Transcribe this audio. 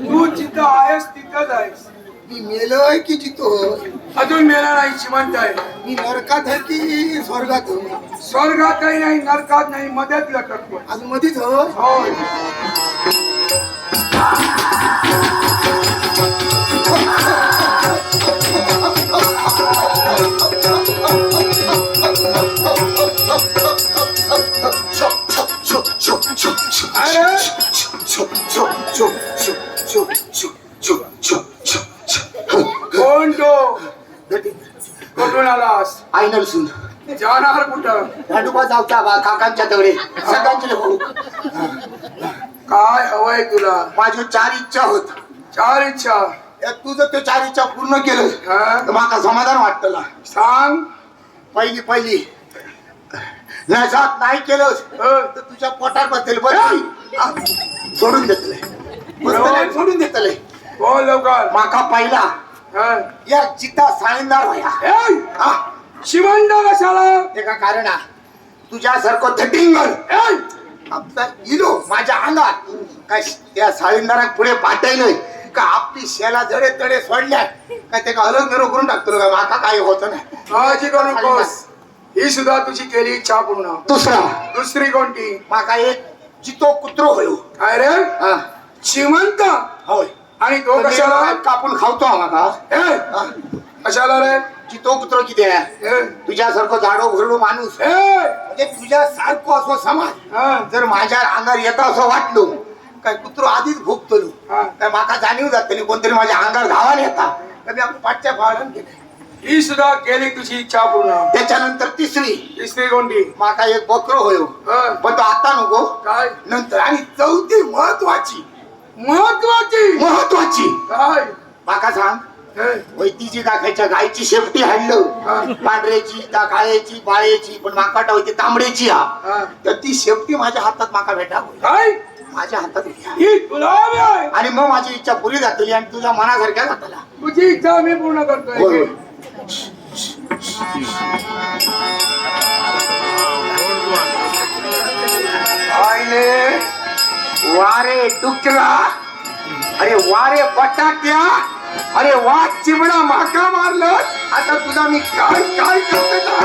तू जिथं आहेस तिथंच आहेस. मी मेलोय की जितो? अजून मेला नाही, जिवंत आहे. मी नरकात आहे की स्वर्गात? स्वर्गातही नाही, नरकात नाही, मध्यात लटकतो. अजून मधीच हो. होय. कोण तो? कुठून आलास? आयनल सुन जाणार कुठं? दांडूबा जाऊचा बा काकांच्या तेवढे सगळ्यांचे भाऊ. काय हवंय तुला? माझी 4 इच्छा होत. 4 इच्छा. यात तू जर ते 4 इच्छा पूर्ण केलं हा? तर मला समाधान वाटतं. सांग. पहिली नशात नाही केलं तर तुझ्या पोटात बसेल. बरं सोडून देतलंय, सोडून देतलंय. बोल लवकर. माका पहिला हा? या चित्ता साळींदार व्हाया. शिवंड कशाला? एका कारण तुझ्यासारखं थटिंगल आपला इलो माझ्या अंगात काय त्या साळींदाराक पुढे पाठवलंय का? आपली शेला जडे तडे सोडल्या काय ते का अलग निरो करून टाकतो का? माका काय होत नाही. काळजी करू नकोस. ही सुद्धा तुझी केली इच्छा पूर्ण. दुसरी कोणती? माका एक चितो कुत्रो होयो. काय रे? जिवंत? होय. आणि तो कशाला? कापून खावतो माका. कशाला रे? चितो कुत्रो किती आहे? तुझ्यासारखं झाडो घरडो माणूस म्हणजे तुझ्या सारखं असो समाज जर माझ्या अंगावर येतं असं वाटलो काय कुत्रो आधीच भोगतो काय माका जाणीव जातली कोणतरी माझ्या अंगावर धावान येता कधी आपण पाठच्या भावाला गेले. ही सुद्धा केली तुझी इच्छा पूर्ण. त्याच्यानंतर तिसरी कोणती? माका एक बकरो होयो पण तो आता नको काय नंतर. आणि चौथी महत्वाची काय? माका सांग वैतीची दाखायच्या गायची शेपटी हाडलं पांढऱ्याची त्या काळ्याची बाळ्याची पण माका होती तांबड्याची तर ती शेपटी माझ्या हातात माका भेटा काय? माझ्या हातात आणि मग माझी इच्छा पुरी जातली आणि तुझ्या मनासारख्या जातला. तुझी इच्छा मी पूर्ण करतोय. वारे डुकरा, अरे वारे बटाट्या, अरे वा चिमणा माका मारलं. आता तुझा मी काय करतो.